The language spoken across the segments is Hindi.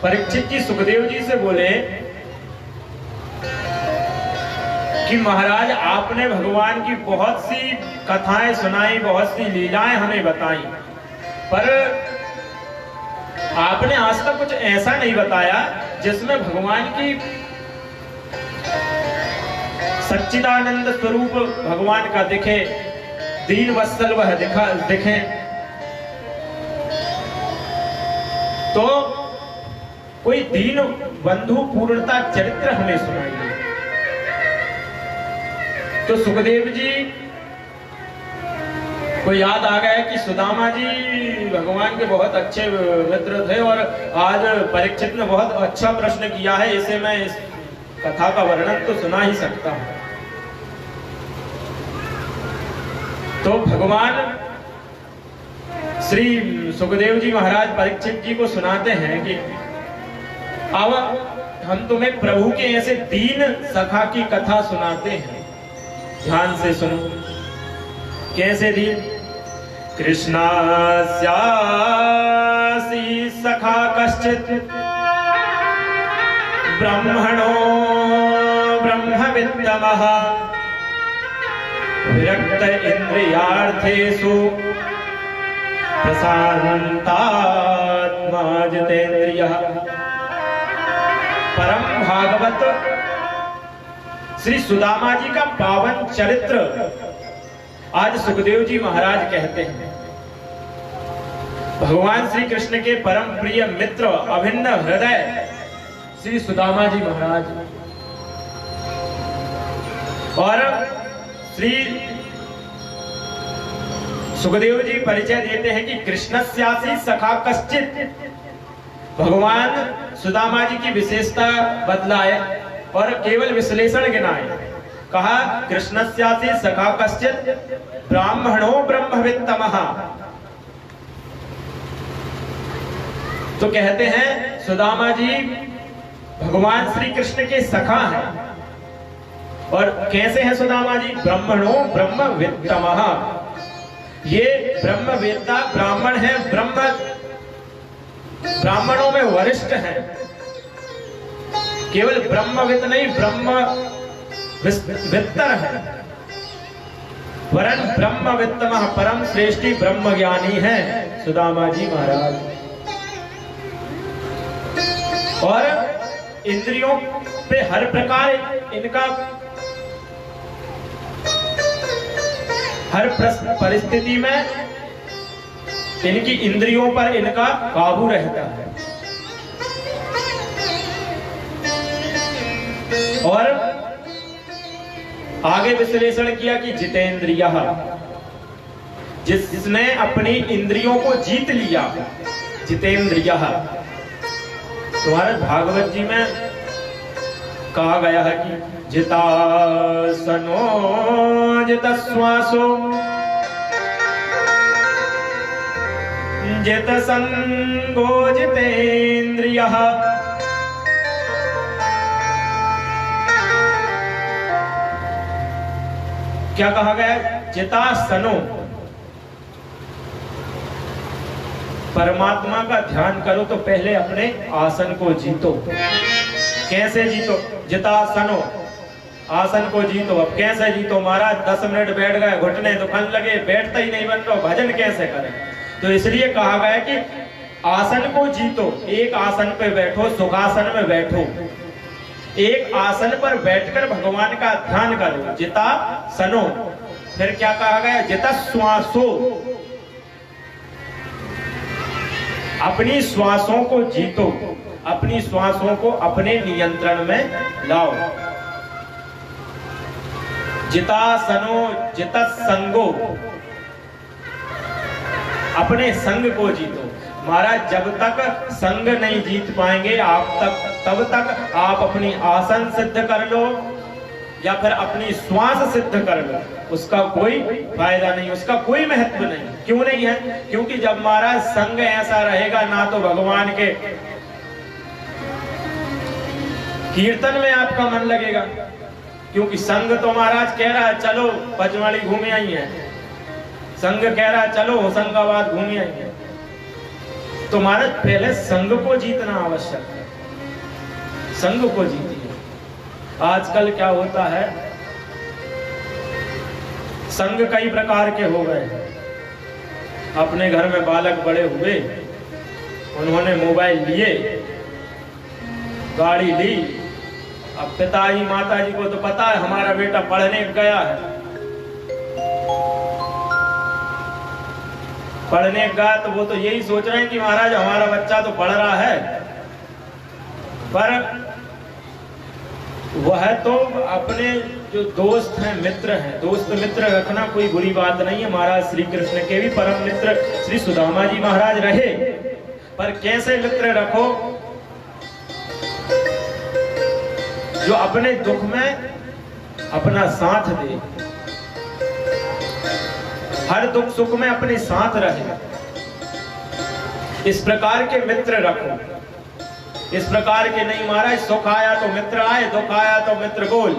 परीक्षित जी सुखदेव जी से बोले कि महाराज आपने भगवान की बहुत सी कथाएं सुनाई, बहुत सी लीलाएं हमें बताई, पर आपने आज तक कुछ ऐसा नहीं बताया जिसमें भगवान की सच्चिदानंद स्वरूप भगवान का दिखे, दीन वत्सल वह दिखे। तो कोई दीन बंधु पूर्णता चरित्र हमें सुनाइए। तो सुखदेव जी को याद आ गया कि सुदामा जी भगवान के बहुत अच्छे मित्र थे और आज परीक्षित ने बहुत अच्छा प्रश्न किया है, इसे मैं इस कथा का वर्णन तो सुना ही सकता हूं। तो भगवान श्री सुखदेव जी महाराज परीक्षित जी को सुनाते हैं कि अब हम तुम्हें प्रभु के ऐसे दीन सखा की कथा सुनाते हैं, ध्यान से सुनो। कैसे दीन? कृष्णास्यासी सखा कश्चित् ब्रह्मणो ब्रह्मविद्तमः विरक्त इंद्रियार्थेषु प्रशांतात्मा जितेन्द्रियः। परम भागवत श्री सुदामा जी का पावन चरित्र आज सुखदेव जी महाराज कहते हैं। भगवान श्री कृष्ण के परम प्रिय मित्र, अभिन्न हृदय श्री सुदामा जी महाराज, और श्री सुखदेव जी परिचय देते हैं कि कृष्णस्यासी सखा कश्चित्। भगवान सुदामा जी की विशेषता बतलाए और केवल विश्लेषण गिनाए। कहा कृष्णस्यासी सखा कश्चित् ब्राह्मणो ब्रह्मवित्तमः। तो कहते हैं सुदामा जी भगवान श्री कृष्ण के सखा हैं। और कैसे हैं सुदामा जी? ब्राह्मणो ब्रह्मवित्तमः। ये ब्रह्मवेत्ता ब्राह्मण है, ब्राह्मणों में वरिष्ठ हैं। केवल ब्रह्मविद नहीं, ब्रह्म वित्तर है, वरन ब्रह्मवित्तमः, परम श्रेष्ठी ब्रह्म ज्ञानी है सुदामा जी महाराज। और इंद्रियों पे हर प्रकार इनका, हर परिस्थिति में इनकी इंद्रियों पर इनका काबू रहता है। और आगे विश्लेषण किया कि जितेंद्रियः, जिसने अपनी इंद्रियों को जीत लिया, जितेंद्रियः। तुम्हारे भागवत जी में कहा गया है कि जितासनो जितश्वासो जितसंगो जितेंद्रियः। क्या कहा गया? जितासनो, परमात्मा का ध्यान करो तो पहले अपने आसन को जीतो। कैसे जीतो? जितासनो, आसन को जीतो। अब कैसे जीतो महाराज? 10 मिनट बैठ गए, घुटने दुखन लगे, बैठता ही नहीं बन रहा, भजन कैसे करें? तो इसलिए कहा गया कि आसन को जीतो। एक आसन पे बैठो, सुखासन में बैठो, एक आसन पर बैठकर भगवान का ध्यान करो। जिता सनो। फिर क्या कहा गया? जिता श्वासो, अपनी श्वासों को जीतो, अपनी श्वासों को अपने नियंत्रण में लाओ। जिता सनो जिता संगो, अपने संग को जीतो। महाराज जब तक संग नहीं जीत पाएंगे आप, तब तक आप अपनी आसन सिद्ध कर लो या फिर अपनी श्वास सिद्ध कर लो, उसका कोई फायदा नहीं, उसका कोई महत्व नहीं। क्यों नहीं है? क्योंकि जब महाराज संग ऐसा रहेगा ना तो भगवान के कीर्तन में आपका मन लगेगा, क्योंकि संग तो महाराज कह रहा है चलो पचमढ़ी घूमे आई है, संग कह रहा है चलो होशंगाबाद घूमे आई है, तो महाराज पहले संग को जीतना आवश्यक है, संग को जीतिए। आजकल क्या होता है, संग कई प्रकार के हो गए। अपने घर में बालक बड़े हुए, उन्होंने मोबाइल लिए, गाड़ी ली। अब पिताजी माताजी को तो पता है हमारा बेटा पढ़ने गया है, पढ़ने गया तो वो तो यही सोच रहे हैं कि महाराज हमारा बच्चा तो पढ़ रहा है, पर वह तो अपने जो दोस्त हैं, मित्र हैं, दोस्त मित्र रखना कोई बुरी बात नहीं है। महाराज श्री कृष्ण के भी परम मित्र श्री सुदामा जी महाराज रहे, पर कैसे मित्र रखो जो अपने दुख में अपना साथ दे, हर दुख सुख में अपने साथ रहे। इस प्रकार के मित्र रखो, इस प्रकार के नहीं महाराज सुख आया तो मित्र आए, दुख आया तो मित्र बोल।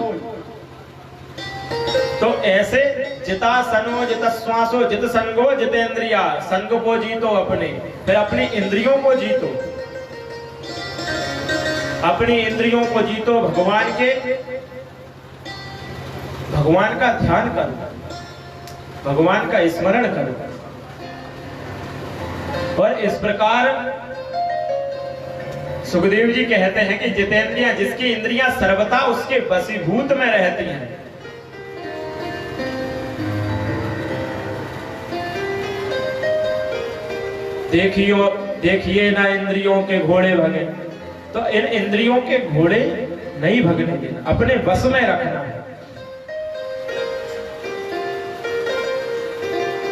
तो ऐसे जिता सनो जित श्वासो जित संगो जितेंद्रिया, संग को जीतो अपने, फिर अपनी इंद्रियों को जीतो, अपनी इंद्रियों को जीतो, भगवान के, भगवान का ध्यान करो, भगवान का स्मरण करो। और इस प्रकार सुखदेव जी कहते हैं कि जितेंद्रियां, जिसकी इंद्रियां सर्वथा उसके वशीभूत में रहती हैं। देखिए ना इंद्रियों के घोड़े भगे, तो इन इंद्रियों के घोड़े नहीं भगने देना, अपने वश में रखना है।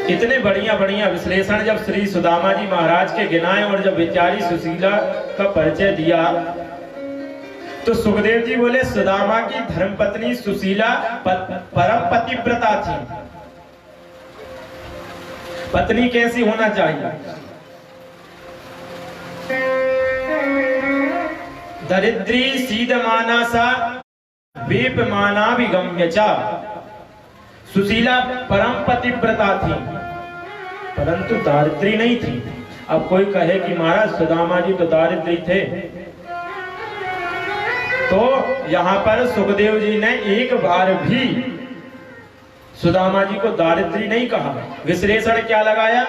इतने बढ़िया बढ़िया विश्लेषण जब श्री सुदामा जी महाराज के गिनाए और जब बेचारी सुशीला का परिचय दिया, तो सुखदेव जी बोले सुदामा की धर्मपत्नी सुशीला परम पतिव्रता थी। पत्नी कैसी होना चाहिए? दरिद्री सीदमाना सा वेपमाना विगम्यचा। सुशीला परम पतिव्रता थी, परंतु दारिद्री नहीं थी। अब कोई कहे कि महाराज सुदामा जी तो दारिद्री थे, तो यहाँ पर सुखदेव जी ने एक बार भी सुदामा जी को दारिद्री नहीं कहा। विश्लेषण क्या लगाया?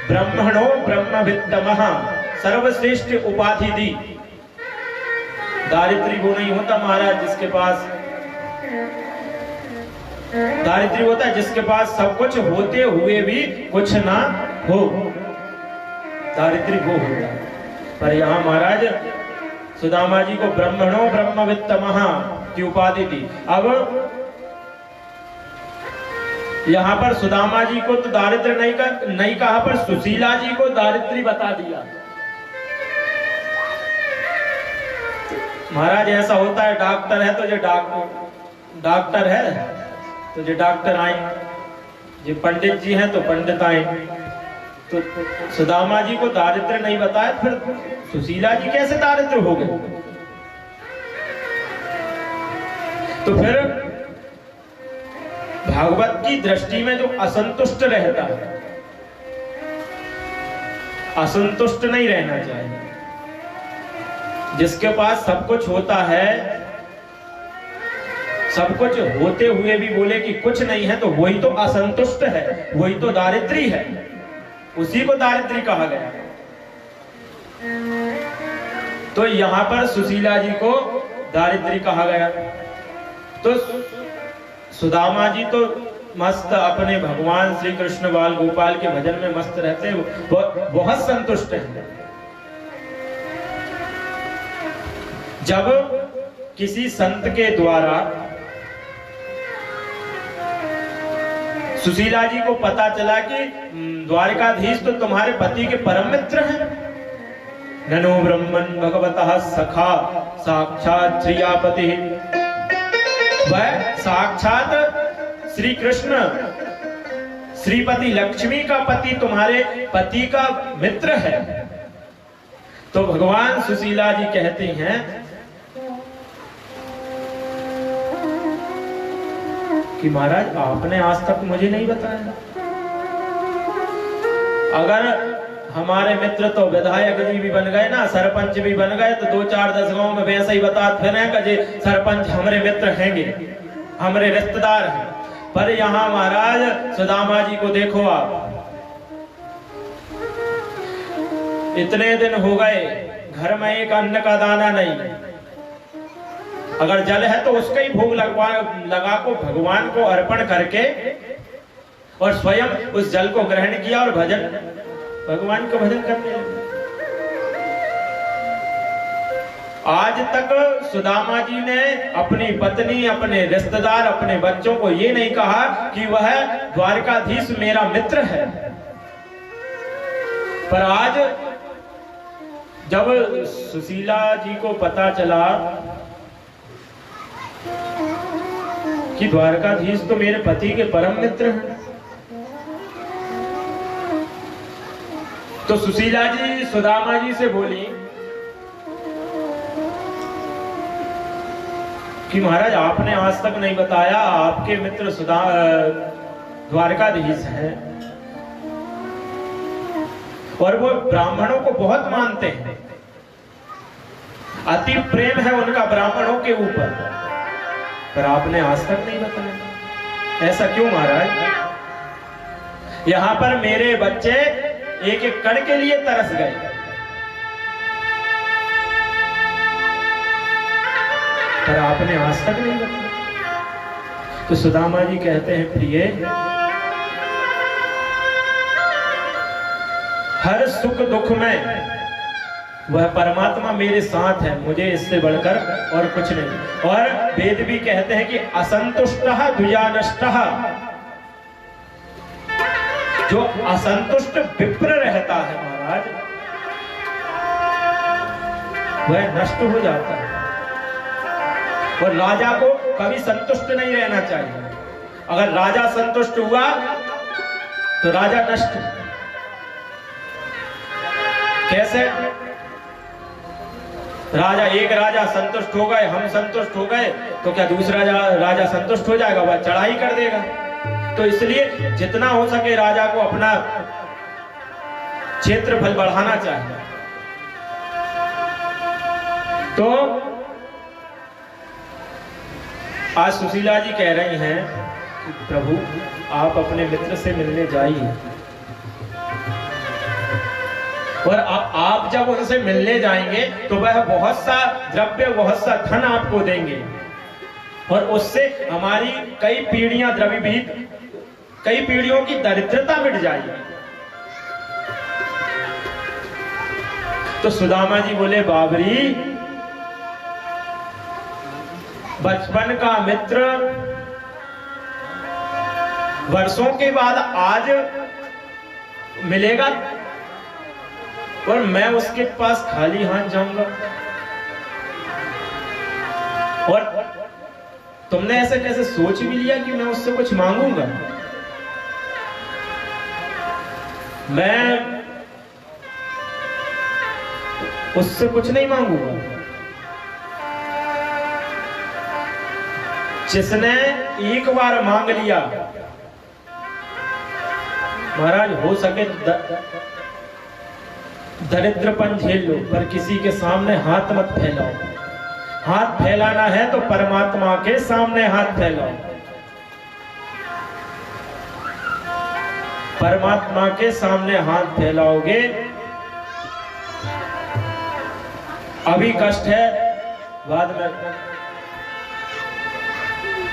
ब्रह्मणो ब्रह्मविद्तमः, सर्वश्रेष्ठ उपाधि दी। दारिद्री वो नहीं होता महाराज जिसके पास, दारिद्र्य होता है जिसके पास सब कुछ होते हुए भी कुछ ना हो, दारिद्र्य वो होता है। पर यहाँ महाराज सुदामा जी को ब्रह्मणो ब्रह्मवित्तमः की उपाधि दी। अब यहाँ पर सुदामा जी को तो दारिद्र्य नहीं कहा, पर सुशीला जी को दारिद्र्य बता दिया। महाराज ऐसा होता है, डॉक्टर है तो जो डॉक्टर है तो जो डॉक्टर आए, जो पंडित जी हैं तो पंडित आए। तो सुदामा जी को दारिद्र्य नहीं बताया, फिर सुशीला जी कैसे दारिद्र्य हो गए? तो फिर भागवत की दृष्टि में जो असंतुष्ट रहता है, असंतुष्ट नहीं रहना चाहिए। जिसके पास सब कुछ होता है, सब कुछ होते हुए भी बोले कि कुछ नहीं है, तो वही तो असंतुष्ट है, वही तो दारिद्री है, उसी को दारिद्री कहा गया। तो यहां पर सुशीला जी को दारिद्री कहा गया। तो सुदामा जी तो मस्त अपने भगवान श्री कृष्ण बाल गोपाल के भजन में मस्त रहते, बहुत संतुष्ट हैं। जब किसी संत के द्वारा सुशीला जी को पता चला कि द्वारकाधीश तो तुम्हारे पति के परम मित्र हैं, ननो ब्रह्मन् भगवतः सखा साक्षात श्रियापति, वह साक्षात श्री कृष्ण श्रीपति लक्ष्मी का पति तुम्हारे पति का मित्र है। तो भगवान सुशीला जी कहती हैं कि महाराज आपने आज तक मुझे नहीं बताया। अगर हमारे मित्र तो विधायक जी भी बन गए ना, सरपंच भी बन गए, तो 2-4-10 गांव में वैसे ही बता फिर कि सरपंच हमारे मित्र हैंगे, हमारे रिश्तेदार हैं। पर यहाँ महाराज सुदामा जी को देखो आप, इतने दिन हो गए घर में एक अन्न का दाना नहीं, अगर जल है तो उसका ही भोग लगा को भगवान को अर्पण करके और स्वयं उस जल को ग्रहण किया और भगवान का भजन करने लगे। आज तक सुदामा जी ने अपनी पत्नी, अपने रिश्तेदार, अपने बच्चों को ये नहीं कहा कि वह द्वारकाधीश मेरा मित्र है। पर आज जब सुशीला जी को पता चला कि द्वारकाधीश तो मेरे पति के परम मित्र हैं, तो सुशीला जी सुदामा जी से बोली कि महाराज आपने आज तक नहीं बताया आपके मित्र द्वारकाधीश हैं और वो ब्राह्मणों को बहुत मानते हैं, अति प्रेम है उनका ब्राह्मणों के ऊपर, पर आपने आज तक नहीं बताया। ऐसा क्यों महाराज? यहां पर मेरे बच्चे एक एक कण के लिए तरस गए, पर आपने आज तक नहीं बताया। तो सुदामा जी कहते हैं प्रिय, हर सुख दुख में वह परमात्मा मेरे साथ है, मुझे इससे बढ़कर और कुछ नहीं। और वेद भी कहते हैं कि असंतुष्टः द्विजानष्टः, जो असंतुष्ट विप्र रहता है महाराज वह नष्ट हो जाता है, और राजा को कभी संतुष्ट नहीं रहना चाहिए। अगर राजा संतुष्ट हुआ तो राजा नष्ट। कैसे? एक राजा संतुष्ट हो गए, हम संतुष्ट हो गए, तो क्या दूसरा राजा संतुष्ट हो जाएगा? वह चढ़ाई कर देगा। तो इसलिए जितना हो सके राजा को अपना क्षेत्रफल बढ़ाना चाहिए। तो आज सुशीला जी कह रही हैं कि प्रभु आप अपने मित्र से मिलने जाइए, और आप जब उनसे मिलने जाएंगे तो वह बहुत सा द्रव्य, बहुत सा धन आपको देंगे, और उससे हमारी कई पीढ़ियां द्रवीभूत, कई पीढ़ियों की दरिद्रता मिट जाएगी। तो सुदामा जी बोले बाबरी, बचपन का मित्र वर्षों के बाद आज मिलेगा और मैं उसके पास खाली हाथ जाऊंगा? और तुमने ऐसे कैसे सोच भी लिया कि मैं उससे कुछ मांगूंगा? मैं उससे कुछ नहीं मांगूंगा। जिसने एक बार मांग लिया, महाराज हो सके दरिद्रपन झेल लो, पर किसी के सामने हाथ मत फैलाओ। हाथ फैलाना है तो परमात्मा के सामने हाथ फैलाओ। परमात्मा के सामने हाथ फैलाओगे, अभी कष्ट है, बाद में।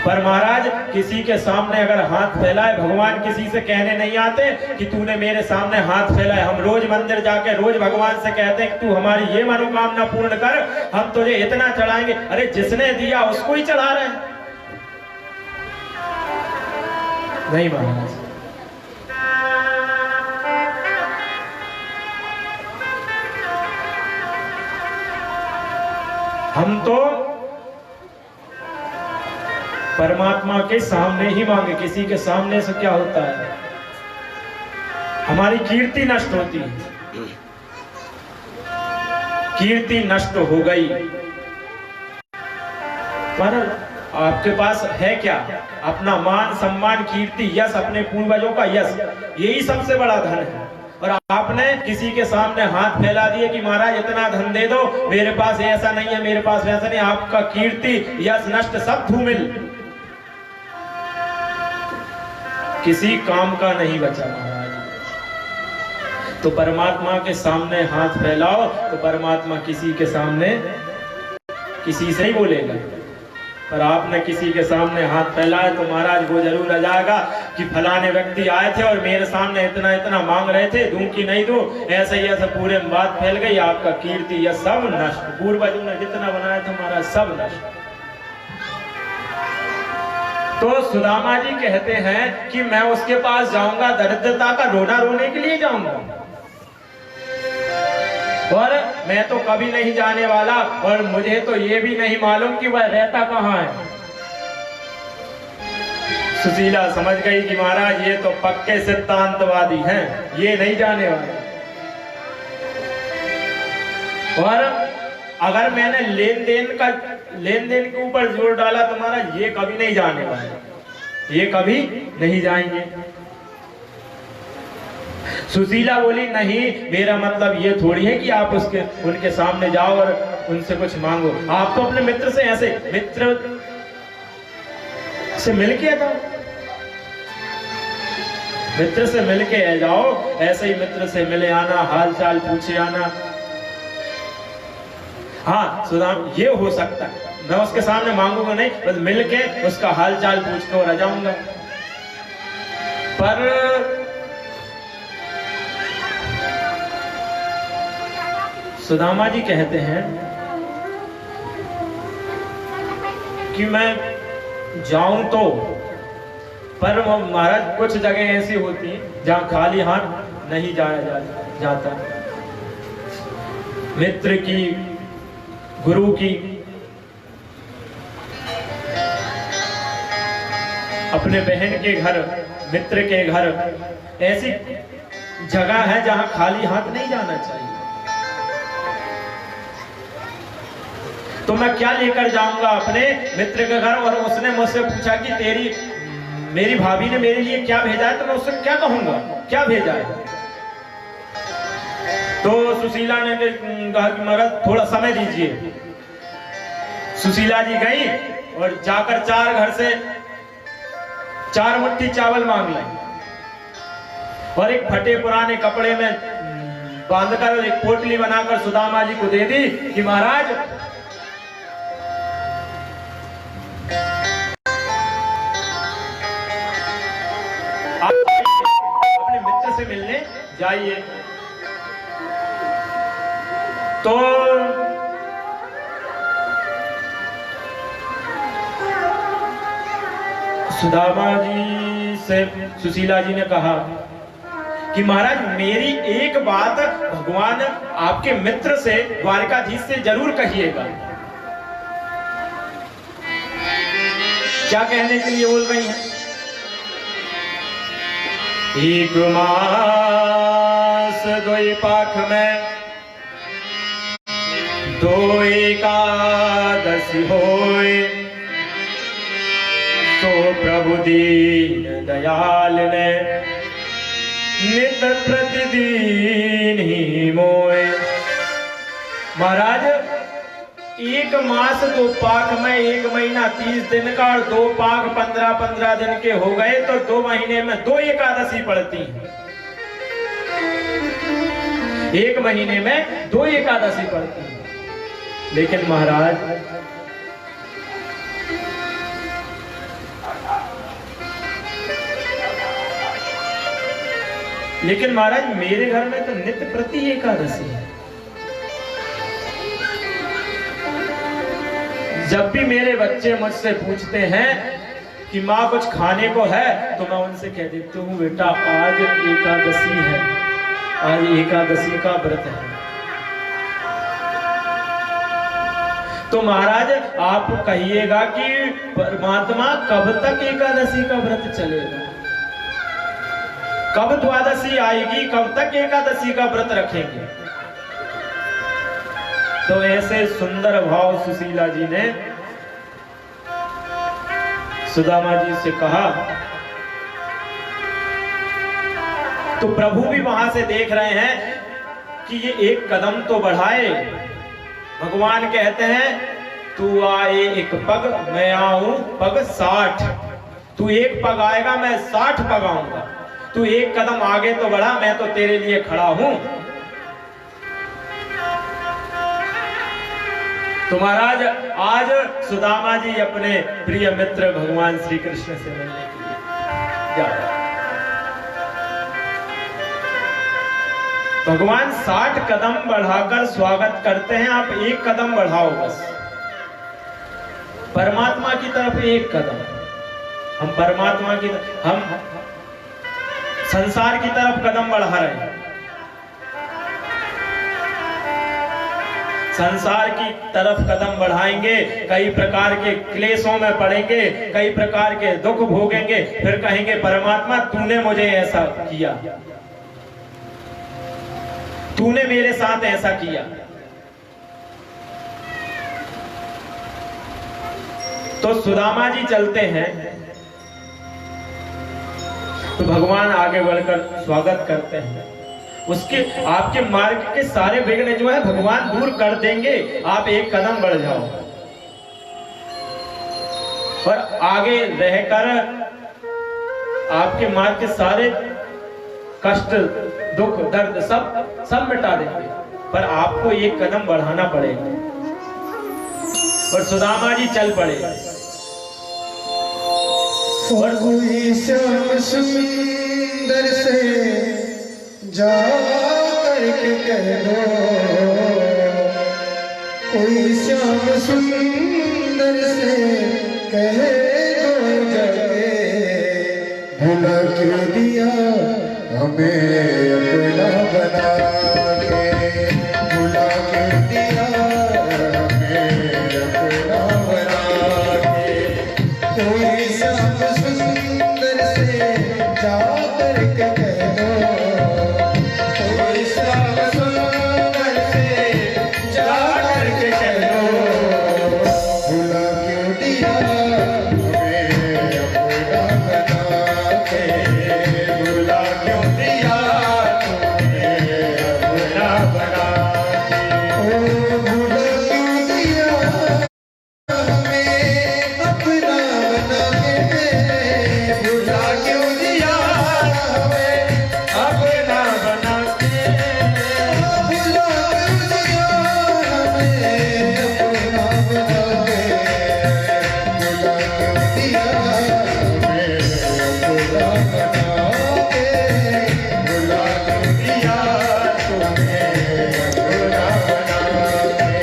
पर महाराज किसी के सामने अगर हाथ फैलाए, भगवान किसी से कहने नहीं आते कि तूने मेरे सामने हाथ फैलाए। हम रोज मंदिर जाके रोज भगवान से कहते हैं कि तू हमारी ये मनोकामना पूर्ण कर, हम तुझे इतना चढ़ाएंगे। अरे जिसने दिया उसको ही चढ़ा रहे हैं। नहीं महाराज, हम तो परमात्मा के सामने ही मांगे। किसी के सामने से क्या होता है? हमारी कीर्ति नष्ट होती है। कीर्ति नष्ट हो गई। पर आपके पास है क्या? अपना मान सम्मान, कीर्ति, यश, अपने पूर्वजों का यश, यही सबसे बड़ा धन है। और आपने किसी के सामने हाथ फैला दिए कि महाराज इतना धन दे दो, मेरे पास ऐसा नहीं है, मेरे पास वैसा नहीं, आपका कीर्ति यश नष्ट सब धूमिल, किसी काम का नहीं बचा महाराज। तो परमात्मा के सामने हाथ फैलाओ तो परमात्मा किसी के सामने किसी से ही बोलेगा, पर आपने किसी के सामने हाथ फैलाया तो महाराज वो जरूर आ जाएगा कि फलाने व्यक्ति आए थे और मेरे सामने इतना इतना मांग रहे थे, दूं कि नहीं दूं, ऐसा ही ऐसा पूरे में बात फैल गई, आपका कीर्ति यह सब नष्ट, पूर्वजों ने जितना बनाया था महाराज सब नष्ट। तो सुदामा जी कहते हैं कि मैं उसके पास जाऊंगा दरिद्रता का रोना रोने के लिए जाऊंगा, और मैं तो कभी नहीं जाने वाला, और मुझे तो ये भी नहीं मालूम कि वह रहता कहाँ है। सुशीला समझ गई कि महाराज ये तो पक्के सिद्धांतवादी हैं, ये नहीं जाने वाले, और अगर मैंने लेन देन के ऊपर जोर डाला तो महाराज ये कभी नहीं जाने वाले, ये कभी नहीं जाएंगे। सुशीला बोली नहीं, मेरा मतलब ये थोड़ी है कि आप उनके सामने जाओ और उनसे कुछ मांगो, आप तो अपने मित्र से ऐसे मित्र से मिलके जाओ, मित्र से मिलके जाओ, ऐसे ही मित्र से मिले आना, हाल चाल पूछे आना। हाँ सुदाम ये हो सकता है, मैं उसके सामने मांगूंगा नहीं, बस मिलके उसका हाल चाल पूछ के और आ जाऊंगा। पर सुदामा जी कहते हैं कि मैं जाऊं तो, पर महाराज कुछ जगह ऐसी होती हैं जहां खाली हाथ नहीं जाया जाता, मित्र की, गुरु की, अपने बहन के घर, मित्र के घर, ऐसी जगह है जहां खाली हाथ नहीं जाना चाहिए। तो मैं क्या लेकर जाऊंगा अपने मित्र के घर, और उसने मुझसे पूछा कि मेरी भाभी ने मेरे लिए क्या भेजा है, तो मैं उससे क्या कहूंगा, क्या भेजा है। तो सुशीला ने कहा कि महाराज थोड़ा समय दीजिए। सुशीला जी गई और जाकर 4 घर से 4 मुट्ठी चावल मांग लाई, और एक फटे पुराने कपड़े में बांधकर एक पोटली बनाकर सुदामा जी को दे दी कि महाराज अपने मित्र से मिलने जाइए। तो सुदामा जी से सुशीला जी ने कहा कि महाराज मेरी एक बात भगवान आपके मित्र से, द्वारकाधीश से जरूर कहिएगा। क्या कहने के लिए बोल रही हैं? एक मास 2 पाख में 2 एकादशी होए, तो प्रभु दीन दयाल ने नित प्रतिदिन ही मोए। महाराज 1 मास 2 पाक में 1 महीना 30 दिन का और 2 पाक 15-15 दिन के हो गए, तो 2 महीने में 2 एकादशी पड़ती हैं। 1 महीने में 2 एकादशी पड़ती हैं। लेकिन महाराज मेरे घर में तो नित्य प्रति एकादशी है। जब भी मेरे बच्चे मुझसे पूछते हैं कि माँ कुछ खाने को है, तो मैं उनसे कह देती हूँ बेटा आज एकादशी है, आज एकादशी का व्रत है। तो महाराज आप कहिएगा कि परमात्मा कब तक एकादशी का व्रत चलेगा, कब द्वादशी आएगी, कब तक एकादशी का व्रत रखेंगे। तो ऐसे सुंदर भाव सुशीला जी ने सुदामा जी से कहा। तो प्रभु भी वहां से देख रहे हैं कि ये एक कदम तो बढ़ाए। भगवान कहते हैं तू आए एक पग, मैं आऊं पग 60। तू एक पग आएगा, मैं 60 पग आऊंगा। तू एक कदम आगे तो बढ़ा, मैं तो तेरे लिए खड़ा हूं। तो महाराज आज सुदामा जी अपने प्रिय मित्र भगवान श्री कृष्ण से मिलने के लिए जा रहे हैं। भगवान 60 कदम बढ़ाकर स्वागत करते हैं। आप एक कदम बढ़ाओ बस, परमात्मा की तरफ एक कदम। हम परमात्मा की हम संसार की तरफ कदम बढ़ा रहे हैं। संसार की तरफ कदम बढ़ाएंगे, कई प्रकार के क्लेशों में पड़ेंगे, कई प्रकार के दुख भोगेंगे, फिर कहेंगे परमात्मा तूने मुझे ऐसा किया, तूने मेरे साथ ऐसा किया। तो सुदामा जी चलते हैं तो भगवान आगे बढ़कर स्वागत करते हैं। उसके आपके मार्ग के सारे विघ्न जो है भगवान दूर कर देंगे। आप एक कदम बढ़ जाओ और आगे रहकर आपके मार्ग के सारे कष्ट, दुख, दर्द सब मिटा देंगे। पर आपको एक कदम बढ़ाना पड़ेगा। और सुदामा जी चल पड़े। और कोई श्याम सुंदर से जा करके कह दो, कोई श्याम सुंदर से कह दो जाके, भुला क्यों दिया हमें अपना बना के, भुला क्यों दिया हमें अपना बना के। कोई श्याम सुंदर से जा करके कह दो, कोई श्याम सुंदर से जा करके कह दो, भुला क्यों दिया हमें अपना बना के, भुला क्यों दिया तुम्हें अपना बना के। ओ भुला क्यों दिया हमें अपना बना के, भुला क्यों दिया हमें अपना बना के, भुला क्यों दिया हमें अपना बना के, भुला क्यों दिया हमें अपना बना के, भुला क्यों दिया तुम्हें अपना बना के।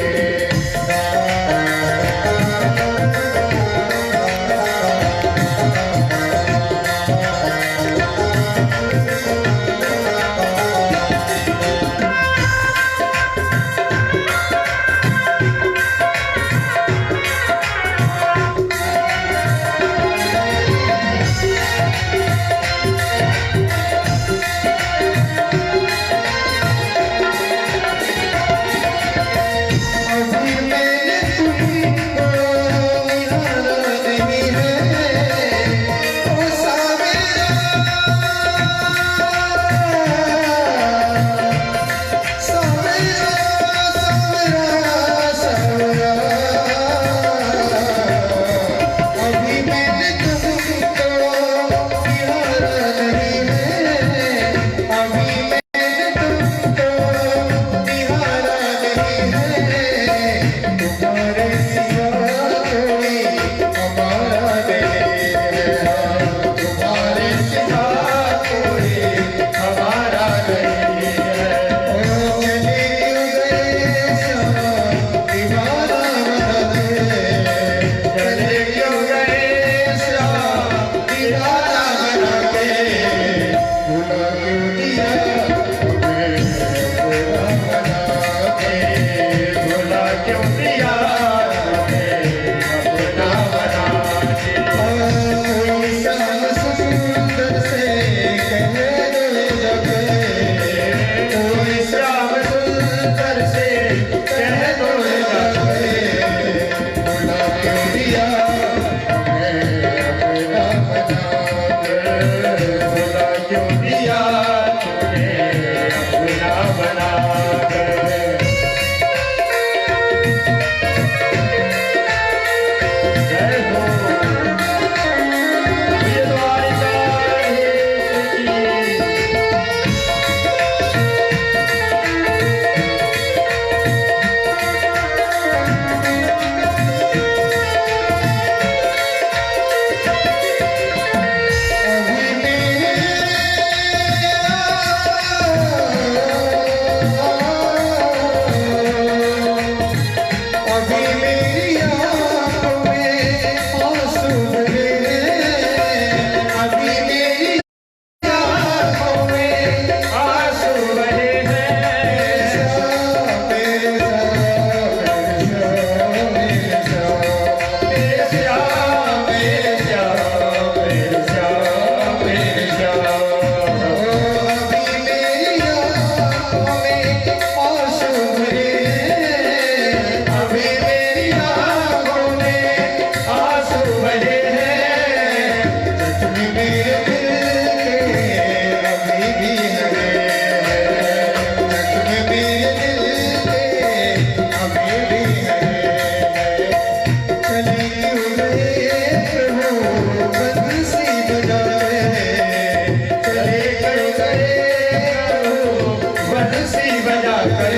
अभी मैंने तुमको निहारा नहीं है, ओ सावेरा, सावेरा, सावेरा, सावेरा। अभी मैंने तुमको निहारा नहीं है, अभी मैंने तुमको निहारा नहीं है, तुम्हारे सिवा कोई हमारा नहीं है, तुम्हारे सिवा कोई हमारा नहीं है। ओ चले क्यों गए श्याम दीवाना बना के, चले क्यों गए श्याम दीवाना बना के, भुला क्यों दिया हमें अपना बना के, भुला क्यों दिया हमें अपना बना के। कोई श्याम सुंदर से कह दो जाके, कोई श्याम सुंदर से कह दो जाके, भुला क्यों दिया हमें अपना बना के, भुला क्यों दिया अभी मेरी आँखों में आंसू भरे हैं, अभी मेरी आँखों में आंसू बहे हैं। मेरे श्याम, मेरे श्याम, मेरे श्याम, मेरे श्याम, मेरे श्याम। अभी मेरी आँखों में आंसू भरे हैं, अभी मेरी आँखों में आंसू भरे हैं, जख्म मेरे दिल के अभी भी है। बंसी बजा कर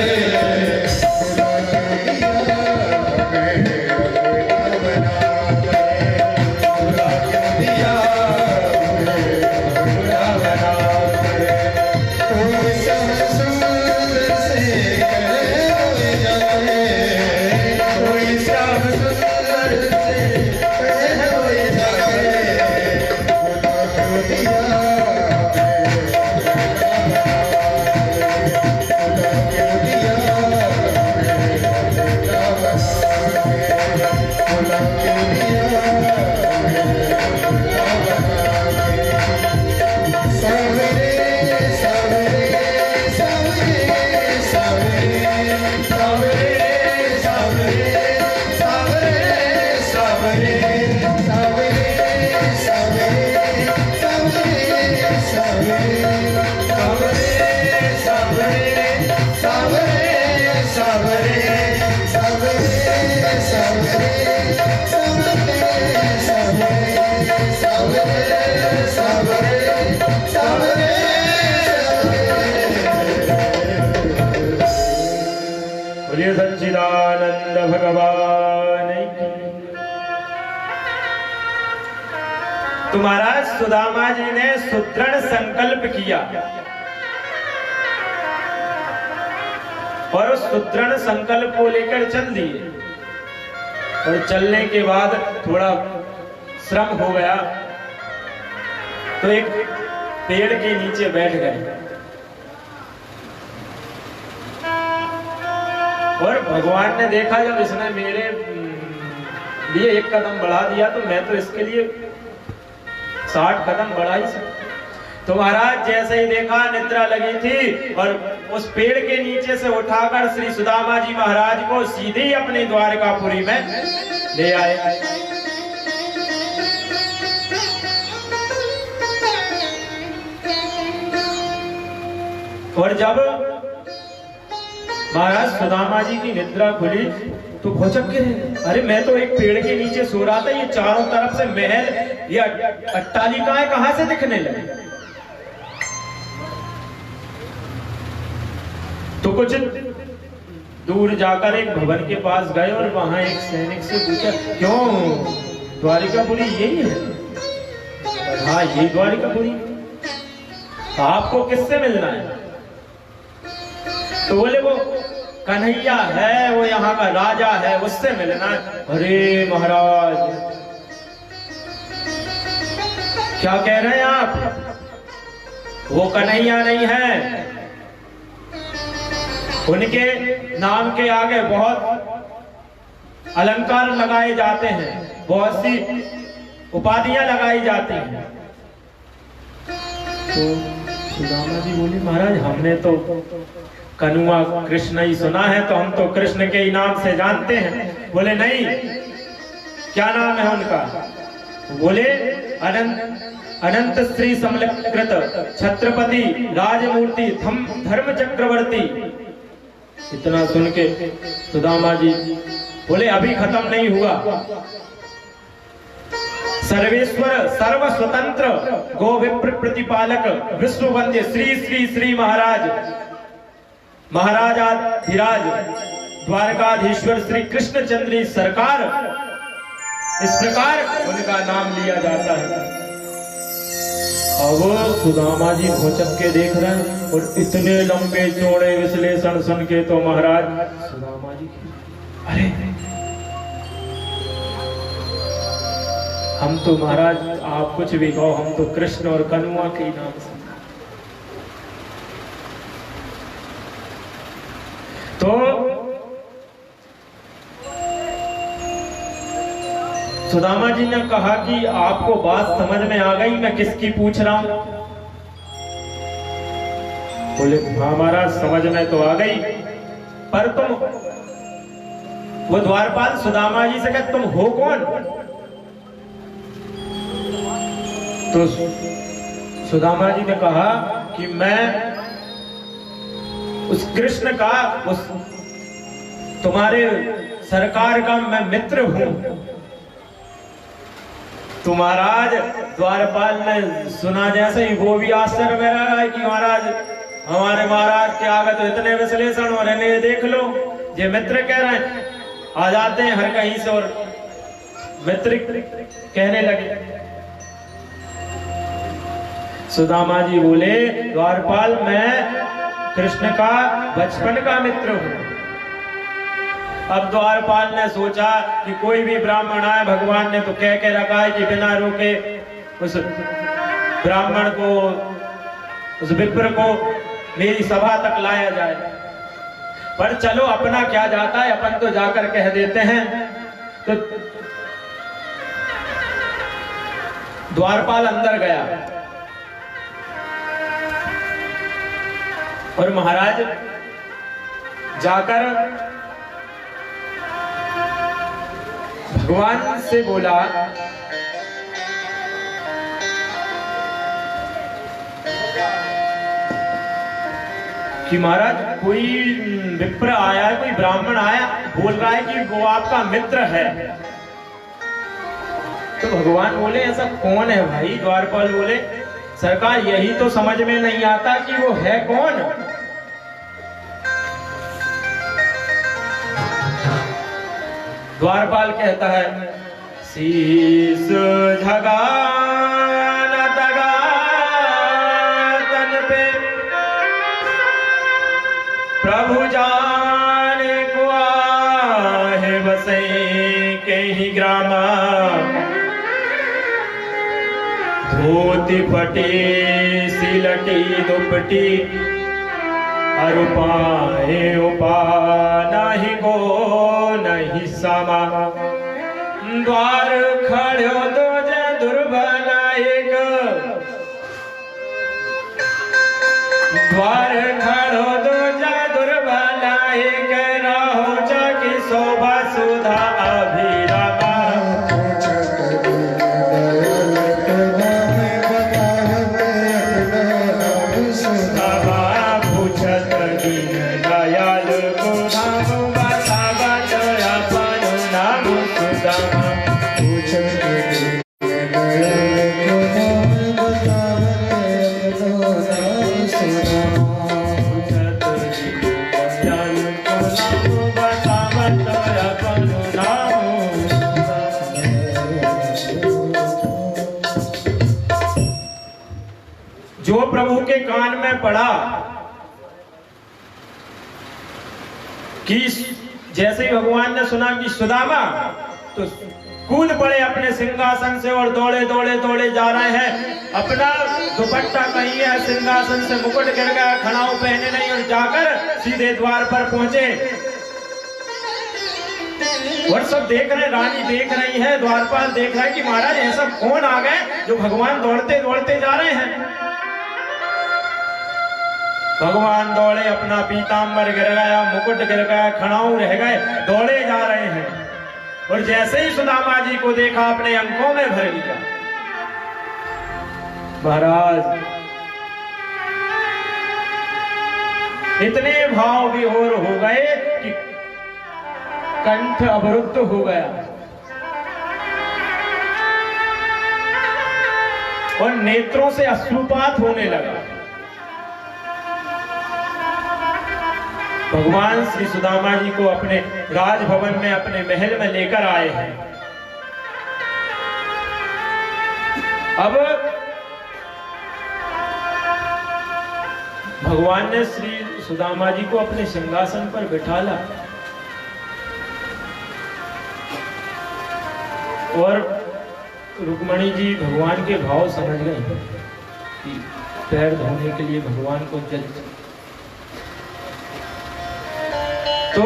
बोलिए सच्चिदानंद भगवान की। तो महाराज सुदामा जी ने सुदृढ़ संकल्प किया और उस सुदृढ़ संकल्प को लेकर चल दिए। और चलने के बाद थोड़ा श्रम हो गया तो एक पेड़ के नीचे बैठ गए और भगवान ने देखा जब इसने मेरे लिए एक कदम बढ़ा दिया तो मैं तो इसके लिए 60 कदम बढ़ा ही सकता। तो महाराज जैसे ही देखा निद्रा लगी थी और उस पेड़ के नीचे से उठाकर श्री सुदामा जी महाराज को सीधे अपने द्वारकापुरी में ले आए। और जब महाराज सुदामा जी की निद्रा खुली तो भौचक के रहे। अरे मैं तो एक पेड़ के नीचे सो रहा था, ये चारों तरफ से महल या अट्टालिकाएं कहां से दिखने लगी। तो कुछ दूर जाकर एक भवन के पास गए और वहां एक सैनिक से पूछा, क्यों द्वारिकापुरी यही है? हाँ यही द्वारिकापुरी। आपको किससे मिलना है? तो बोले वो कन्हैया है, वो यहाँ का राजा है, उससे मिलना है। अरे महाराज क्या कह रहे हैं आप? वो कन्हैया नहीं है, उनके नाम के आगे बहुत अलंकार लगाए जाते हैं, बहुत सी उपाधियां लगाई जाती हैं। तो सुदामा जी बोली, महाराज हमने तो कनुआ कृष्ण ही सुना है, तो हम तो कृष्ण के ही नाम से जानते हैं। बोले नहीं, क्या नाम है उनका? बोले अनंत श्री समलकृत छत्रपति राजमूर्ति धर्म चक्रवर्ती। इतना सुन के सुदामा जी बोले अभी खत्म नहीं हुआ। सर्वेश्वर सर्व स्वतंत्र गो विप्र प्रतिपालक विश्व वंद्य श्री श्री श्री महाराजाधिराज द्वारकाधीश्वर श्री कृष्णचंद्री सरकार, इस प्रकार उनका नाम लिया जाता है। अब सुदामा जी भौचक के देख रहे हैं और इतने लंबे चौड़े विश्लेषण सुन के तो महाराज सुदामा जी अरे हम तो महाराज, आप कुछ भी कहो, हम तो कृष्ण और कनुआ के नाम से। तो सुदामा जी ने कहा कि आपको बात समझ में आ गई, मैं किसकी पूछ रहा हूं? बोले हाँ महाराज, समझ में तो आ गई, पर तुम, वो द्वारपाल सुदामा जी से कहते तुम हो कौन? तो सुदामा जी ने कहा कि मैं उस कृष्ण का, उस तुम्हारे सरकार का मैं मित्र हूं। तो महाराज द्वारपाल ने सुना जैसे ही वो भी आश्चर्य में रहा है कि महाराज, हमारे महाराज के आगे तो इतने विश्लेषण हो रहे हैं, देख लो ये मित्र कह रहे हैं, आ जाते हैं हर कहीं से और मित्र कहने लगे। सुदामा जी बोले द्वारपाल, मैं कृष्ण का बचपन का मित्र हूं। अब द्वारपाल ने सोचा कि कोई भी ब्राह्मण आए, भगवान ने तो कह के रखा है कि बिना रोके उस ब्राह्मण को, उस विप्र को मेरी सभा तक लाया जाए। पर चलो अपना क्या जाता है, अपन तो जाकर कह देते हैं। तो द्वारपाल अंदर गया और महाराज जाकर भगवान से बोला कि महाराज कोई विप्र आया है, कोई ब्राह्मण आया, बोल रहा है कि वो आपका मित्र है। तो भगवान बोले ऐसा कौन है भाई? द्वारपाल बोले सरकार यही तो समझ में नहीं आता कि वो है कौन। द्वारपाल कहता है शीस झगा न तगा तन पे, प्रभु जाने को आहे बसे के ही ग्रामा, धोती फटी सिलटी दुपटी, अरुपाए उपा नहीं को नहीं समा, द्वार खड़ो तो जय दुर्बला एक, द्वार खड़ो तो जय दुर्बला एक, रहो चकी शोभा सुधा अभिरामा, जो प्रभु के कान में पड़ा कि जैसे ही भगवान ने सुना कि सुदामा, तो कूद पड़े अपने सिंहासन से और दौड़े दौड़े दौड़े जा रहे हैं। अपना दुपट्टा कहीं है, सिंहासन से मुकुट गिर गया, खड़ाऊ पहने नहीं, और जाकर सीधे द्वार पर पहुंचे। और सब देख रहे, रानी देख रही है, द्वारपाल देख रहा है कि महाराज ऐसा कौन आ गए जो भगवान दौड़ते दौड़ते जा रहे हैं। भगवान दौड़े, अपना पीतांबर गिर गया, मुकुट गिर गया, खड़ाऊ रह गए, दौड़े जा रहे हैं। और जैसे ही सुदामा जी को देखा अपने अंकों में भर लिया। महाराज इतने भाव विभोर हो गए कि कंठ अवरुद्ध हो गया और नेत्रों से अश्रुपात होने लगा। भगवान श्री सुदामा जी को अपने राजभवन में, अपने महल में लेकर आए हैं। अब भगवान ने श्री सुदामा जी को अपने सिंहासन पर बिठाला और रुक्मणी जी भगवान के भाव समझ गए कि पैर धोने के लिए भगवान को जल, तो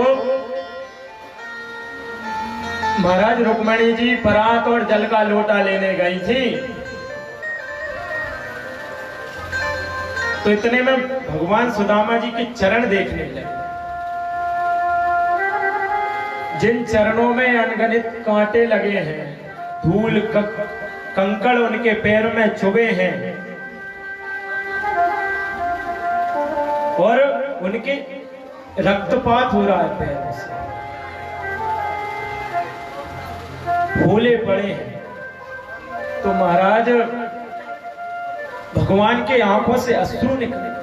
महाराज रुक्मणी जी परात और जल का लोटा लेने गई थी। तो इतने में भगवान सुदामा जी के चरण देखने लगे, जिन चरणों में अनगणित कांटे लगे हैं, धूल कंकड़ उनके पैर में चुभे हैं और उनके रक्तपात हो रहा है, पैरों से फूले पड़े हैं। तो महाराज भगवान के आंखों से अश्रु निकले।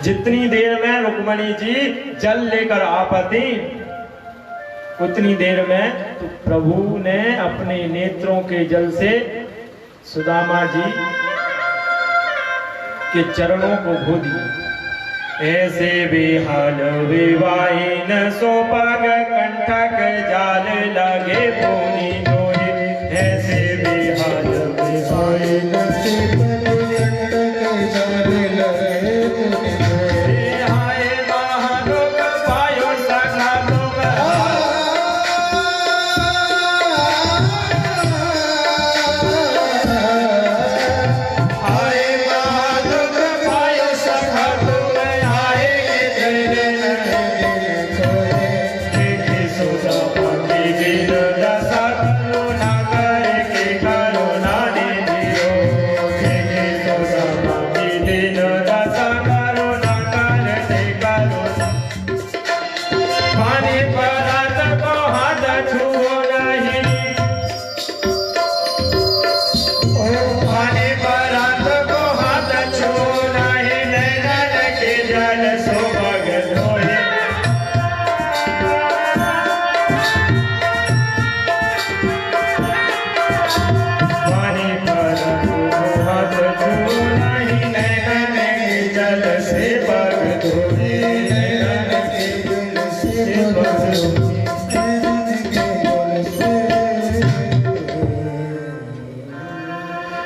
जितनी देर में रुक्मणी जी जल लेकर आ पाती, उतनी देर में तो प्रभु ने अपने नेत्रों के जल से सुदामा जी के चरणों को धो दिया। ऐसे बेहाल विवाही न सो पग कंठक जाल लगे पूनी डोरी, ऐसे बेहाल विवाही न सो पग कंठक जाल लगे पूनी डोरी, हाय महालोक पायो सखा लोग, हाय महालोक पायो सखा लोग,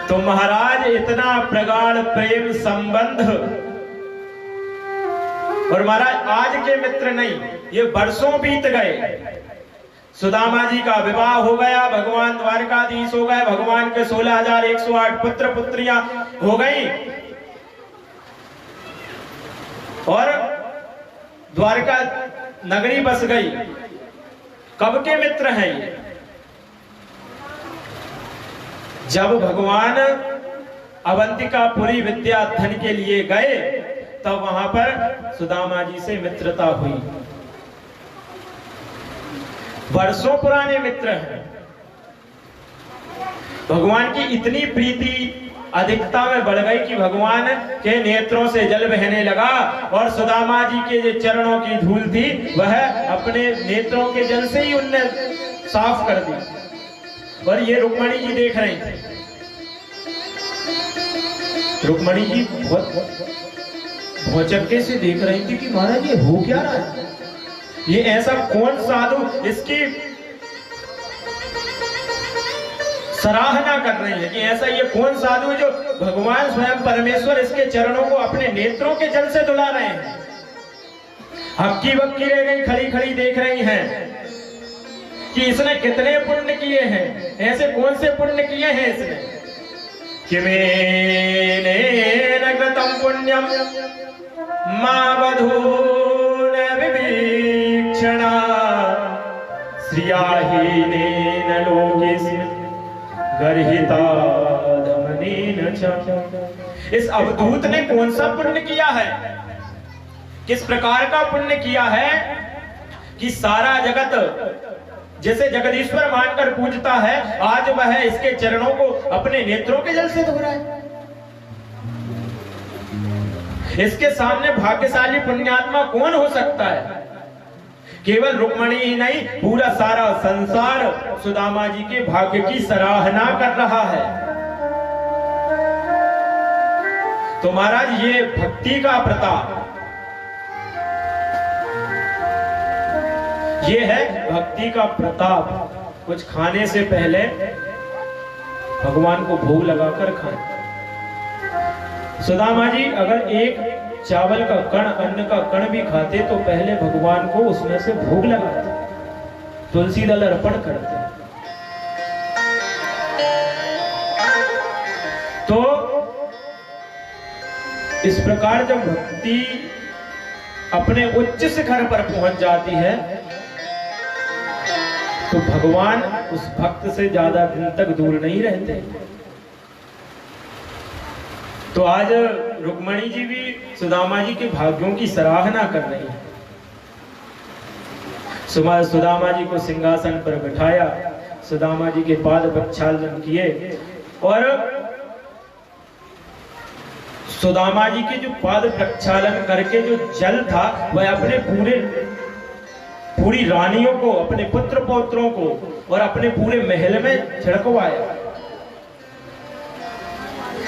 तो महाराज इतना प्रगाढ़ प्रेम संबंध, और महाराज आज के मित्र नहीं, ये वर्षों बीत गए। सुदामा जी का विवाह हो गया, भगवान द्वारकाधीश हो गए, भगवान के 16,108 पुत्र पुत्रियां हो गई और द्वारका नगरी बस गई। कब के मित्र हैं ये? जब भगवान अवंतिकापुरी विद्याधन के लिए गए तब वहां पर सुदामा जी से मित्रता हुई। वर्षों पुराने मित्र हैं। भगवान की इतनी प्रीति अधिकता में बढ़ गई कि भगवान के नेत्रों से जल बहने लगा और सुदामा जी के जो चरणों की धूल थी वह अपने नेत्रों के जल से ही उनने साफ कर दी। और ये रुक्मणी जी देख रही थी। रुक्मणी जी बहुत भौचक्के से देख रही थी कि महाराज ये हो क्या रहा है, ये ऐसा कौन साधु इसकी सराहना कर रही है कि ऐसा ये कौन साधु है जो भगवान स्वयं परमेश्वर इसके चरणों को अपने नेत्रों के जल से धुला रहे हैं। हक्की बक्की रह गई, खड़ी खड़ी देख रही हैं कि इसने कितने पुण्य किए हैं, ऐसे कौन से पुण्य किए हैं इसने। किमेन कृतं पुण्यम मा वधून विवीक्षणा श्रियाहीनेन लोकेस्मिन् गर्हिता धमनेन च। इस अवधूत ने कौन सा पुण्य किया है, किस प्रकार का पुण्य किया है कि सारा जगत जैसे जगदीश्वर मानकर पूजता है, आज वह इसके चरणों को अपने नेत्रों के जल से धो रहा है। इसके सामने भाग्यशाली पुण्यात्मा कौन हो सकता है। केवल रुक्मणी ही नहीं, पूरा सारा संसार सुदामा जी के भाग्य की सराहना कर रहा है। तो महाराज ये भक्ति का प्रताप, ये है भक्ति का प्रताप। कुछ खाने से पहले भगवान को भोग लगाकर खाएं। सुदामा जी अगर एक चावल का कण, अन्न का कण भी खाते तो पहले भगवान को उसमें से भोग लगाते, तुलसी दल अर्पण करते। तो इस प्रकार जब भक्ति अपने उच्च शिखर पर पहुंच जाती है तो भगवान उस भक्त से ज्यादा दिन तक दूर नहीं रहते। तो आज रुक्मणी जी भी सुदामा जी के भाग्यों की सराहना कर रही है। सुदामा जी को सिंहासन पर बिठाया, सुदामा जी के पाद प्रक्षालन किए और सुदामा जी के जो पाद प्रक्षालन करके जो जल था वह अपने पूरी रानियों को, अपने पुत्र पौत्रों को और अपने पूरे महल में छिड़कवाया।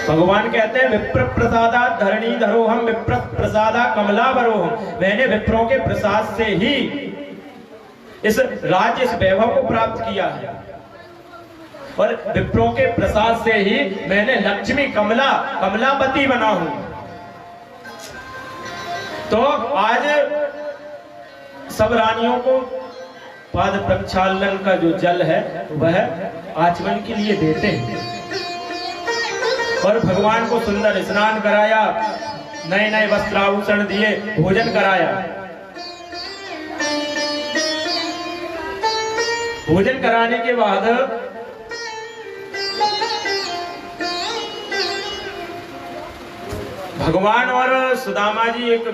भगवान कहते हैं विप्र प्रसादा धरणी धरोहम, विप्र प्रसादा कमला बरोहम। मैंने विप्रों के प्रसाद से ही इस राज्य, इस वैभव को प्राप्त किया है और विप्रों के प्रसाद से ही मैंने लक्ष्मी कमलापति बना हूं। तो आज सब रानियों को पाद प्रक्षालन का जो जल है वह आचमन के लिए देते हैं और भगवान को सुंदर स्नान कराया, नए नए वस्त्राभूषण दिए, भोजन कराया। भोजन कराने के बाद भगवान और सुदामा जी एक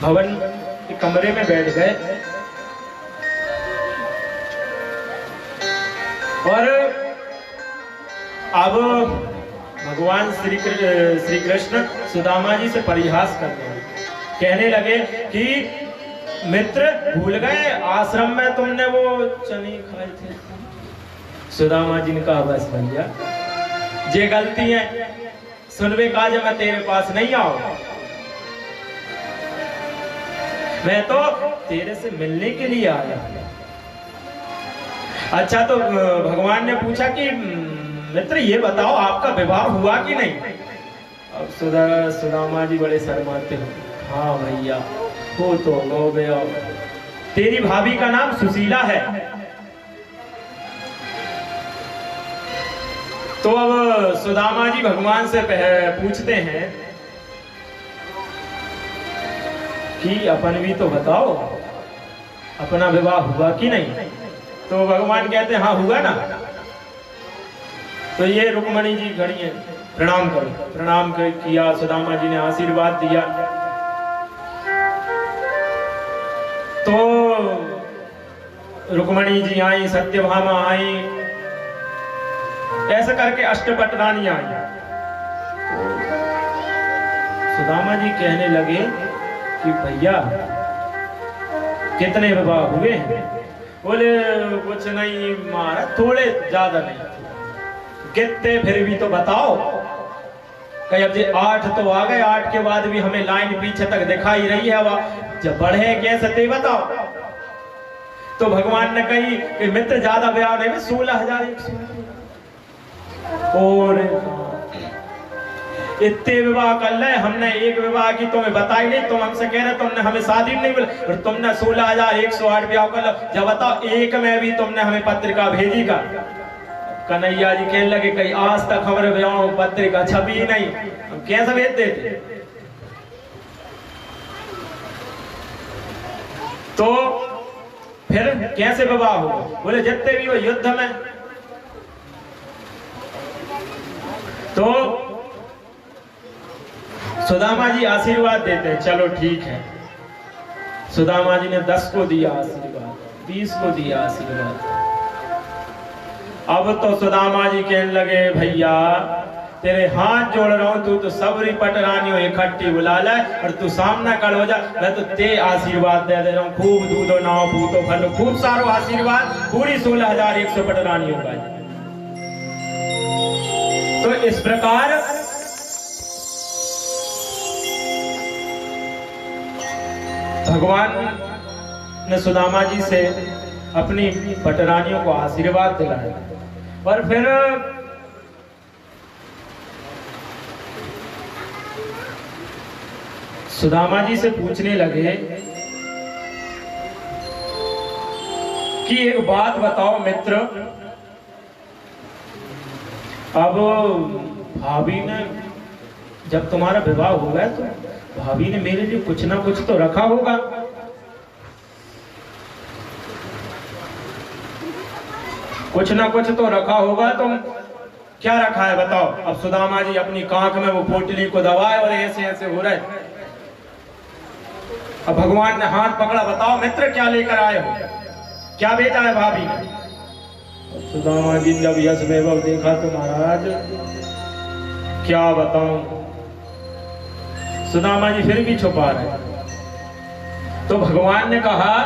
भवन के कमरे में बैठ गए और अब भगवान श्री कृष्ण सुदामा जी से परिहास करते हैं, कहने लगे कि मित्र भूल गए आश्रम में तुमने वो चने खाए थे। सुदामा जी ने कहा बस भैया जे गलती है सुनवे का जब मैं तेरे पास नहीं आऊं, मैं तो तेरे से मिलने के लिए आया। अच्छा तो भगवान ने पूछा कि मित्र ये बताओ आपका विवाह हुआ कि नहीं? अब सुदामा जी बड़े शर्माते हो, हाँ भैया हो तो हो गया, तेरी भाभी का नाम सुशीला है। तो अब सुदामा जी भगवान से पूछते हैं कि अपन भी तो बताओ अपना विवाह हुआ कि नहीं? तो भगवान कहते हैं हाँ हुआ ना। तो ये रुक्मणी जी खड़ी है, प्रणाम करो। प्रणाम किया, सुदामा जी ने आशीर्वाद दिया। तो रुक्मणी जी आई, सत्यभामा आई, ऐसा करके अष्टपट रानी आई। तो सुदामा जी कहने लगे कि भैया कितने विवाह हुए हैं? बोले कुछ नहीं महाराज, थोड़े ज्यादा नहीं। कितने फिर भी तो बताओ। कहीं अब 8 तो आ गए, 8 के बाद भी हमें लाइन पीछे तक दिखाई रही है, वह जब बढ़े कैसे ते बताओ। तो भगवान ने कही कि मित्र ज्यादा ब्याह नहीं, 16,100 और इतने विवाह कर ले। हमने एक विवाह की तुम्हें बताई नहीं, तुम हमसे कह रहे तुमने हमें शादी नहीं बोले, और तुमने 16,108 ब्याह कर लो। जब बताओ एक में भी तुमने हमें पत्रिका भेजी का? कन्हैया जी कहने लगे कहीं आज तक हमारे ब्याह पत्रिका छपी नहीं, हम कैसे भेज देते? तो फिर कैसे विवाह हुआ? बोले जितने भी वो युद्ध में। तो सुदामा जी आशीर्वाद देते हैं, चलो ठीक है। सुदामा जी ने 10 को दिया आशीर्वाद, 20 को दिया आशीर्वाद। अब तो सुदामा जी कहने लगे भैया तेरे हाथ जोड़ रहा हूं, तू तो सबरी पटरानियों इकट्ठी बुला ले और तू सामना कर हो जा, मैं तो ते आशीर्वाद दे रहा हूं, खूब दूधो नाव पूतो फलो, खूब सारो आशीर्वाद पूरी 16,100 पटरानियों का। तो इस प्रकार भगवान ने सुदामा जी से अपनी पटरानियों को आशीर्वाद दिलाया और फिर सुदामा जी से पूछने लगे कि एक बात बताओ मित्र, अब भाभी ने जब तुम्हारा विवाह हो गया तो भाभी ने मेरे लिए कुछ ना कुछ तो रखा होगा। कुछ ना कुछ तो रखा होगा, तुम क्या रखा है बताओ। अब सुदामा जी अपनी कांख में वो पोटली को दबाए और ऐसे ऐसे हो रहे। अब भगवान ने हाथ पकड़ा, बताओ मित्र क्या लेकर आए हो, क्या बेटा है भाभी ने। सुदामा जी जब यश वैभव देखा तो महाराज क्या बताऊं, सुदामा जी फिर भी छुपा रहे। तो भगवान ने कहा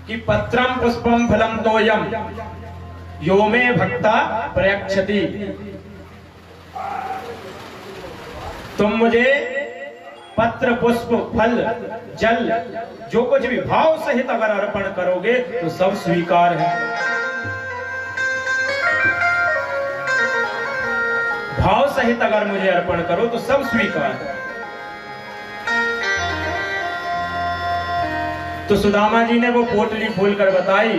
कि पत्रम पुष्पम फलम तोयम यो मे भक्ता प्रयक्षति। तुम मुझे पत्र पुष्प फल जल जो कुछ भी भाव सहित अगर अर्पण करोगे तो सब स्वीकार है। भाव सहित अगर मुझे अर्पण करो तो सब स्वीकार है। तो सुदामा जी ने वो पोटली खोलकर बताई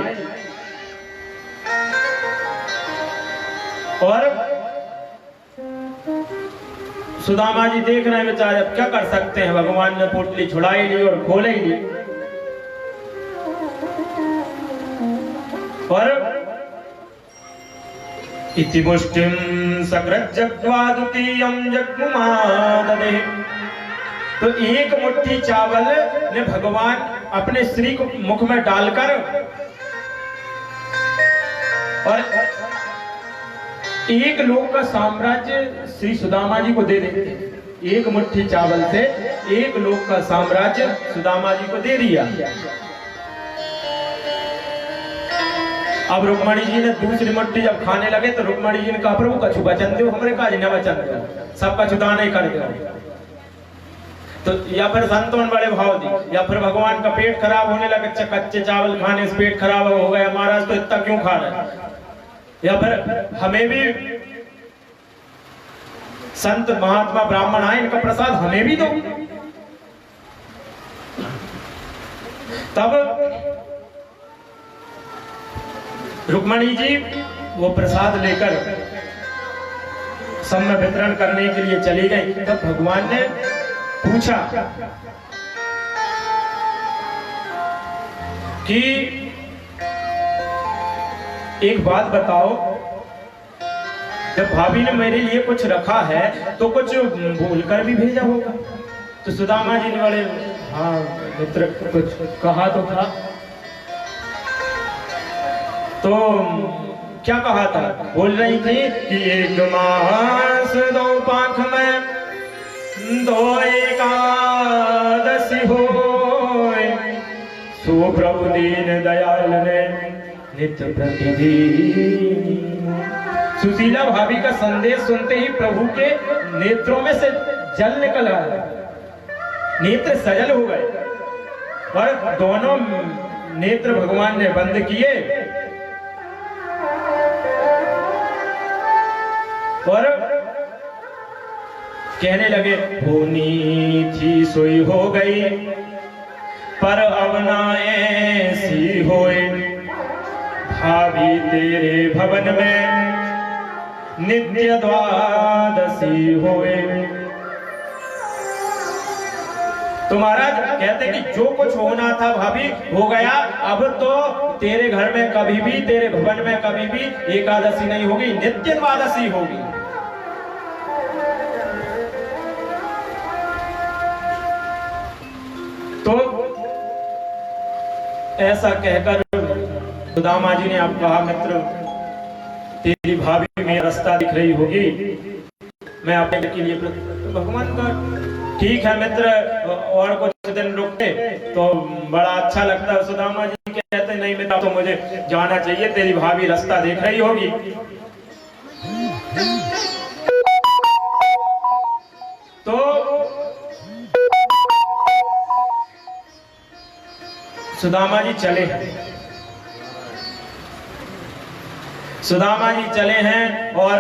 और सुदामा जी देख रहे हैं बेचारे, अब क्या कर सकते हैं। भगवान ने पोटली छुड़ाई ली और खोले ही ली और इति मुष्टिम सकृज्जग्वा द्वितीयं जग्मुमाददे। तो एक मुट्ठी चावल ने भगवान अपने श्री को मुख में डालकर और एक लोक का साम्राज्य श्री सुदामा जी को दे देते। एक मुट्ठी चावल से एक लोक का साम्राज्य सुदामा जी को दे दिया। अब रुक्मणी जी ने दूसरी मुट्ठी जब खाने लगे तो रुक्मणी जी ने कहा, प्रभु कछु वचन दो हमरे का न वचन दो, सब कछु दान ही कर दो। तो या फिर संतों बड़े भाव दी, या फिर भगवान का पेट खराब होने लगे, कच्चे चावल खाने से पेट खराब हो गया महाराज, तो इतना क्यों खा रहे हैं। या फिर हमें भी संत महात्मा ब्राह्मण आए, इनका प्रसाद हमें भी दो। तब रुक्मणी जी वो प्रसाद लेकर सब में वितरण करने के लिए चली गई। तब भगवान ने पूछा कि एक बात बताओ, जब भाभी ने मेरे लिए कुछ रखा है तो कुछ बोलकर भी भेजा होगा। तो सुदामा जी ने बड़े, हाँ मित्र कुछ कहा तो था। तो क्या कहा था, बोल रही थी कि एक मास दो पाख में दो एकादशी हो, सो प्रभु दीन दयाल ने नित्य प्रतिदिन। सुशीला भाभी का संदेश सुनते ही प्रभु के नेत्रों में से जल निकल आया, नेत्र सजल हो गए और दोनों नेत्र भगवान ने बंद किए और कहने लगे, होनी थी सोई हो गई पर अब ना ऐसी होए, भाभी तेरे भवन में नित्य द्वादशी होए। तो महाराज कहते कि जो कुछ होना था भाभी हो गया, अब तो तेरे घर में कभी भी, तेरे भवन में कभी भी एकादशी नहीं होगी, नित्य द्वादशी होगी। तो ऐसा कहकर सुदामा जी ने आप कहा, मित्र तेरी भाभी में रास्ता दिख रही होगी, मैं आपके के लिए। तो भगवान का ठीक है मित्र, और कुछ दिन रुकते तो बड़ा अच्छा लगता। सुदामा जी कहते नहीं मित्र तो मुझे जाना चाहिए, तेरी भाभी रास्ता देख रही होगी। तो सुदामा जी चले हैं। सुदामा जी चले हैं और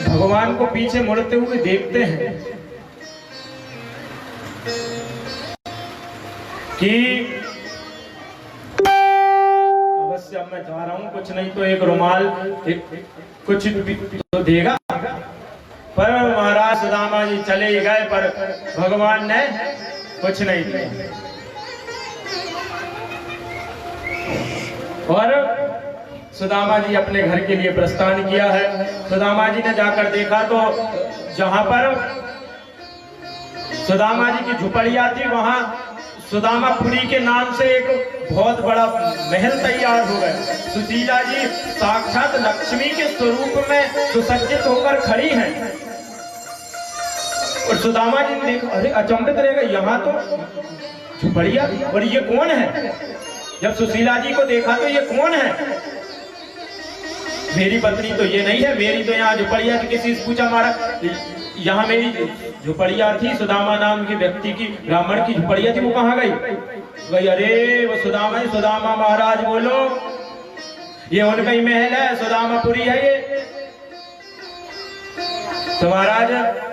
भगवान को पीछे मुड़ते हुए देखते हैं कि अवश्य अब मैं जा रहा हूं, कुछ नहीं तो एक रुमाल कुछ तो देगा। पर महाराज सुदामा जी चले ही गए, पर भगवान ने कुछ नहीं दिया। और सुदामा जी अपने घर के लिए प्रस्थान किया है। सुदामा जी ने जाकर देखा तो जहां पर सुदामा जी की झुपड़िया थी, वहां सुदामापुरी के नाम से एक बहुत बड़ा महल तैयार हो गया। सुशीला जी साक्षात लक्ष्मी के स्वरूप में सुसज्जित होकर खड़ी हैं। और सुदामा जी ने देखा, अरे अचंभित रहेगा, यहाँ तो झुपड़िया, और ये कौन है? जब सुशीला जी को देखा तो ये कौन है? मेरी पत्नी तो ये नहीं है, मेरी तो यहाँ झुपड़िया थी। किसी से पूछा, हमारा यहाँ मेरी झुपड़िया थी, सुदामा नाम के व्यक्ति की, ब्राह्मण की झुपड़िया थी, वो कहाँ गई? गई, अरे वो सुदामा ही, सुदामा महाराज बोलो, ये उनका ही महल है, सुदामापुरी है ये। तो महाराज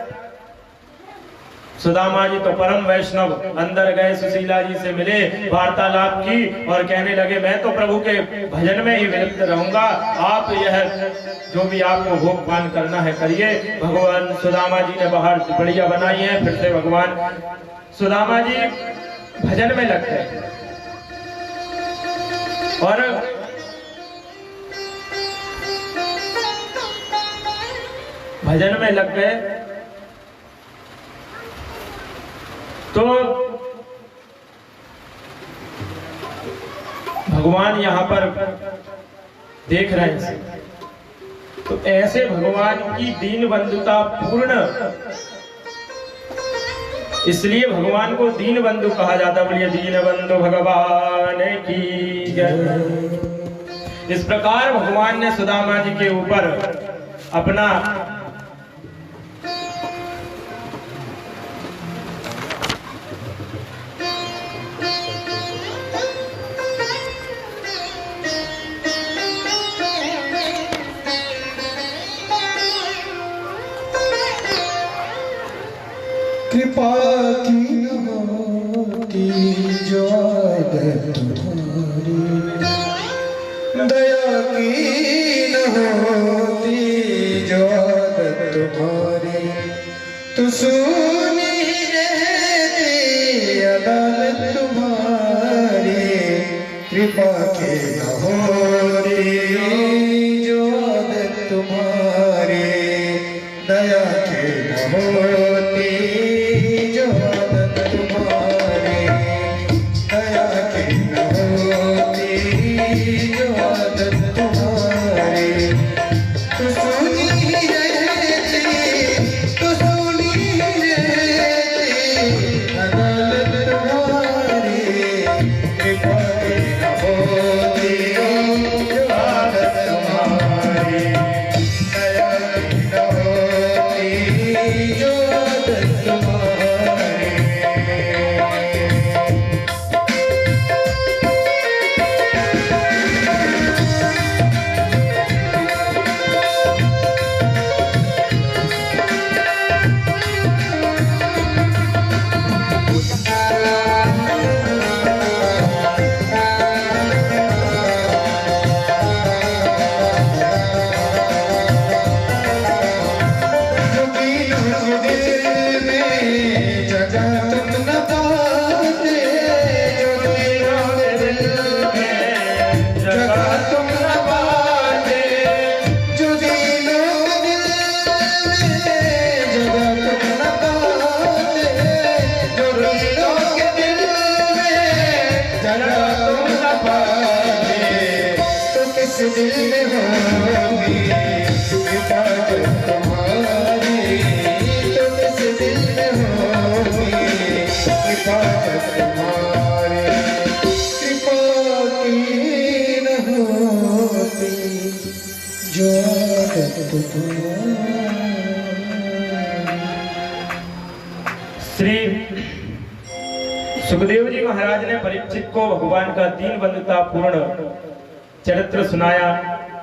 सुदामा जी तो परम वैष्णव अंदर गए, सुशीला जी से मिले, वार्तालाप की और कहने लगे, मैं तो प्रभु के भजन में ही विलिप्त रहूंगा, आप यह जो भी आपको भोग पान करना है करिए। भगवान सुदामा जी ने बाहर झुपड़िया बनाई है। फिर से भगवान सुदामा जी भजन में लग गए और भजन में लग गए। तो भगवान यहां पर देख रहे हैं, तो ऐसे भगवान की दीन बंधुता पूर्ण, इसलिए भगवान को दीन बंधु कहा जाता। बोलिए दीन बंधु भगवान की जय। इस प्रकार भगवान ने सुदामा जी के ऊपर अपना कृपा की न होती जो आदत तुम्हारी, दया की न होती जो आदत तुम्हारी, तो सुनी रहती अदालत तुम्हारी। कृपा की न होती जो आदत तुम्हारी, दया की न होती श्री सुखदेव जी महाराज ने परीक्षित को भगवान का दीन बंधुता पूर्ण चरित्र सुनाया।